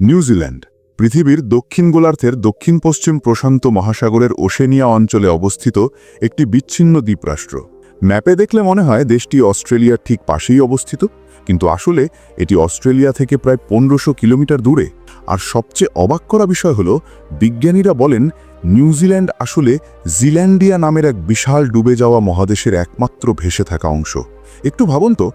New Zealand পৃথিবীর দক্ষিণ গোলার্ধের দক্ষিণ পশ্চিম প্রশান্ত মহাসাগরের ওশেনিয়া অঞ্চলে অবস্থিত একটি বিচ্ছিন্ন দ্বীপরাষ্ট্র। ম্যাপে দেখলে মনে হয় দেশটি অস্ট্রেলিয়ার ঠিক পাশেই অবস্থিত, কিন্তু আসলে এটি অস্ট্রেলিয়া থেকে প্রায় 1500 কিলোমিটার দূরে। আর সবচেয়ে অবাক করা বিষয় হলো, বিজ্ঞানীরা বলেন নিউজিল্যান্ড আসলে জিল্যান্ডিয়া নামের এক বিশাল ডুবে যাওয়া মহাদেশের একমাত্র ভেসে থাকা অংশ। একটু ভাবুন তো,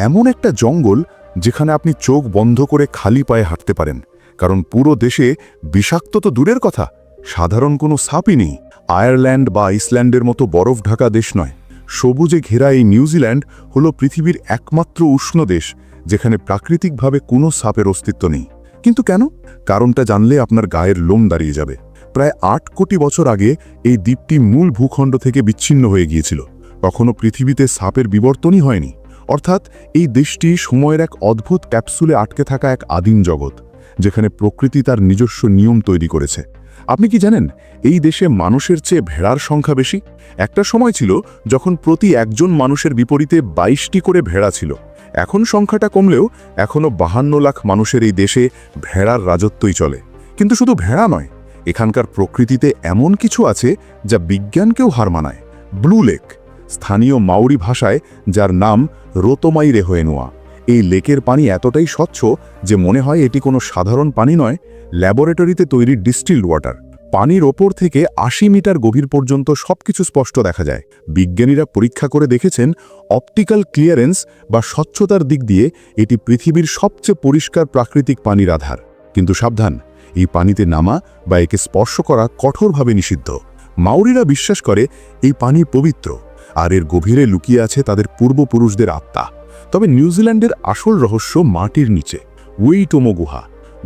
এমন একটা জঙ্গল যেখানে আপনি চোখ বন্ধ করে খালি পায়ে হাঁটতে পারেন, কারণ পুরো দেশে বিষাক্ত তো দূরের কথা, সাধারণ কোনো সাপই নেই। আয়ারল্যান্ড বা আইসল্যান্ডের মতো বরফ ঢাকা দেশ নয়, সবুজে ঘেরা এই নিউজিল্যান্ড হলো পৃথিবীর একমাত্র উষ্ণ দেশ যেখানে প্রাকৃতিকভাবে কোনো সাপের অস্তিত্ব নেই। কিন্তু কেন? কারণটা জানলে আপনার গায়ের লোম দাঁড়িয়ে যাবে। প্রায় 8 কোটি বছর আগে এই দ্বীপটি মূল ভূখণ্ড থেকে বিচ্ছিন্ন হয়ে গিয়েছিল। কখনো পৃথিবীতে সাপের বিবর্তনই হয়নি। অর্থাৎ এই দেশটি সময়ের এক অদ্ভুত ক্যাপসুলে আটকে থাকা এক আদিম জগৎ, যেখানে প্রকৃতি তার নিজস্ব নিয়ম তৈরি করেছে। আপনি কি জানেন, এই দেশে মানুষের চেয়ে ভেড়ার সংখ্যা বেশি? একটা সময় ছিল যখন প্রতি একজন মানুষের বিপরীতে 22টি করে ভেড়া ছিল। এখন সংখ্যাটা কমলেও এখনও 52 লাখ মানুষের এই দেশে ভেড়ার রাজত্বই চলে। কিন্তু শুধু ভেড়া নয়, এখানকার প্রকৃতিতে এমন কিছু আছে যা বিজ্ঞানকেও হার মানায়। ব্লু লেক, স্থানীয় মাউরি ভাষায় যার নাম রোতোমাই রেহোয়েনোয়া। এই লেকের পানি এতটাই স্বচ্ছ যে মনে হয় এটি কোনো সাধারণ পানি নয়, ল্যাবরেটরিতে তৈরি ডিস্টিলড ওয়াটার। পানির ওপর থেকে 80 মিটার গভীর পর্যন্ত সবকিছু স্পষ্ট দেখা যায়। বিজ্ঞানীরা পরীক্ষা করে দেখেছেন, অপটিক্যাল ক্লিয়ারেন্স বা স্বচ্ছতার দিক দিয়ে এটি পৃথিবীর সবচেয়ে পরিষ্কার প্রাকৃতিক পানির আধার। কিন্তু সাবধান, এই পানিতে নামা বা একে স্পর্শ করা কঠোরভাবে নিষিদ্ধ। মাউরিরা বিশ্বাস করে এই পানি পবিত্র, আর এর গভীরে লুকিয়ে আছে তাদের পূর্বপুরুষদের আত্মা। তবে নিউজিল্যান্ডের আসল রহস্য মাটির নিচে, ওয়েইটোমো গুহা।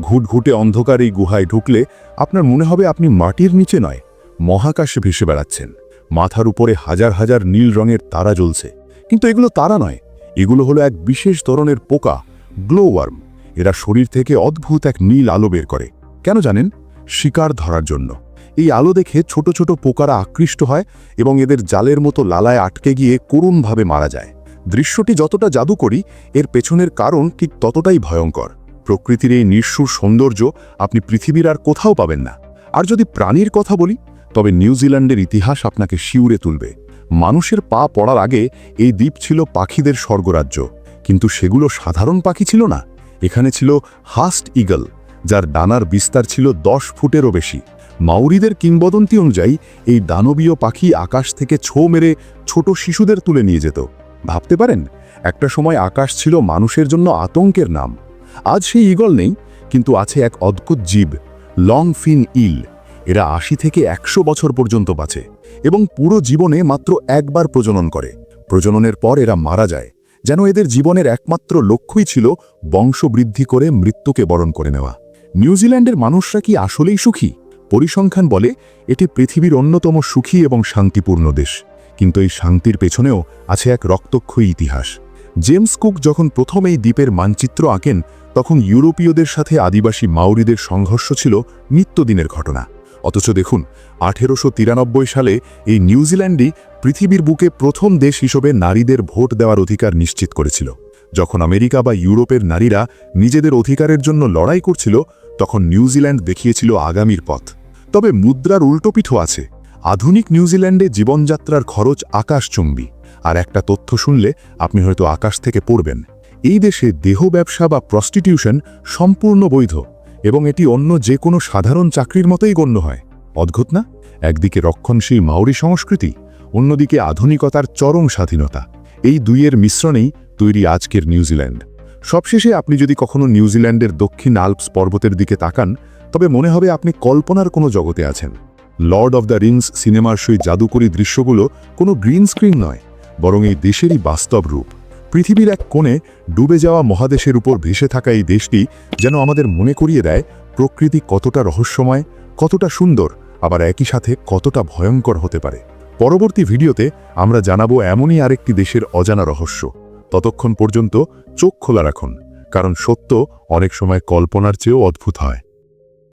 ঘুটঘুটে অন্ধকার এই গুহায় ঢুকলে আপনার মনে হবে আপনি মাটির নিচে নয়, মহাকাশে ভেসে বেড়াচ্ছেন। মাথার উপরে হাজার হাজার নীল রঙের তারা জ্বলছে। কিন্তু এগুলো তারা নয়, এগুলো হলো এক বিশেষ ধরনের পোকা, গ্লোওয়ার্ম। এরা শরীর থেকে অদ্ভুত এক নীল আলো বের করে। কেন জানেন? শিকার ধরার জন্য। এই আলো দেখে ছোট ছোট পোকারা আকৃষ্ট হয় এবং এদের জালের মতো লালায় আটকে গিয়ে করুণভাবে মারা যায়। দৃশ্যটি যতটা জাদুকরী, এর পেছনের কারণ ঠিক ততটাই ভয়ঙ্কর। প্রকৃতির এই নিঃস্বর সৌন্দর্য আপনি পৃথিবীর আর কোথাও পাবেন না। আর যদি প্রাণীর কথা বলি, তবে নিউজিল্যান্ডের ইতিহাস আপনাকে শিউরে তুলবে। মানুষের পা পড়ার আগে এই দ্বীপ ছিল পাখিদের স্বর্গরাজ্য। কিন্তু সেগুলো সাধারণ পাখি ছিল না। এখানে ছিল হাস্ট ঈগল, যার ডানার বিস্তার ছিল 10 ফুটেরও বেশি। মাউরিদের কিংবদন্তি অনুযায়ী এই দানবীয় পাখি আকাশ থেকে ছো মেরে ছোট শিশুদের তুলে নিয়ে যেত। ভাবতে পারেন, একটা সময় আকাশ ছিল মানুষের জন্য আতঙ্কের নাম। আজ সেই ঈগল নেই, কিন্তু আছে এক অদ্ভুত জীব, লং ফিন ইল। এরা 80 থেকে 100 বছর পর্যন্ত বাঁচে এবং পুরো জীবনে মাত্র একবার প্রজনন করে। প্রজননের পর এরা মারা যায়, যেন এদের জীবনের একমাত্র লক্ষ্যই ছিল বংশবৃদ্ধি করে মৃত্যুকে বরণ করে নেওয়া। নিউজিল্যান্ডের মানুষরা কি আসলেই সুখী? পরিসংখ্যান বলে এটি পৃথিবীর অন্যতম সুখী এবং শান্তিপূর্ণ দেশ। কিন্তু এই শান্তির পেছনেও আছে এক রক্তক্ষয়ী ইতিহাস। জেমস কুক যখন প্রথম এই দ্বীপের মানচিত্র আঁকেন, তখন ইউরোপীয়দের সাথে আদিবাসী মাউরিদের সংঘর্ষ ছিল নিত্যদিনের ঘটনা। অথচ দেখুন, 1893 সালে এই নিউজিল্যান্ডই পৃথিবীর বুকে প্রথম দেশ হিসেবে নারীদের ভোট দেওয়ার অধিকার নিশ্চিত করেছিল। যখন আমেরিকা বা ইউরোপের নারীরা নিজেদের অধিকারের জন্য লড়াই করছিল, তখন নিউজিল্যান্ড দেখিয়েছিল আগামীর পথ। তবে মুদ্রার উল্টোপিঠও আছে। আধুনিক নিউজিল্যান্ডে জীবনযাত্রার খরচ আকাশচুম্বী। আর একটা তথ্য শুনলে আপনি হয়তো আকাশ থেকে পড়বেন। এই দেশে দেহ ব্যবসা বা প্রস্টিটিউশন সম্পূর্ণ বৈধ, এবং এটি অন্য যে কোনো সাধারণ চাকরির মতোই গণ্য হয়। অদ্ভুত না? একদিকে রক্ষণশীল মাউরি সংস্কৃতি, অন্যদিকে আধুনিকতার চরম স্বাধীনতা। এই দুইয়ের মিশ্রণেই তৈরি আজকের নিউজিল্যান্ড। সবশেষে, আপনি যদি কখনো নিউজিল্যান্ডের দক্ষিণ আল্পস পর্বতের দিকে তাকান, তবে মনে হবে আপনি কল্পনার কোনো জগতে আছেন। লর্ড অব দ্য রিংস সিনেমার সেই জাদুকরী দৃশ্যগুলো কোনো গ্রিন স্ক্রিন নয়, বরং এই দেশেরই বাস্তব রূপ। পৃথিবীর এক কোণে ডুবে যাওয়া মহাদেশের উপর ভেসে থাকা এই দেশটি যেন আমাদের মনে করিয়ে দেয় প্রকৃতি কতটা রহস্যময়, কতটা সুন্দর, আবার একই সাথে কতটা ভয়ঙ্কর হতে পারে। পরবর্তী ভিডিওতে আমরা জানাবো এমনই আরেকটি দেশের অজানা রহস্য। ততক্ষণ পর্যন্ত চোখ খোলা রাখুন, কারণ সত্য অনেক সময় কল্পনার চেয়েও অদ্ভুত হয়।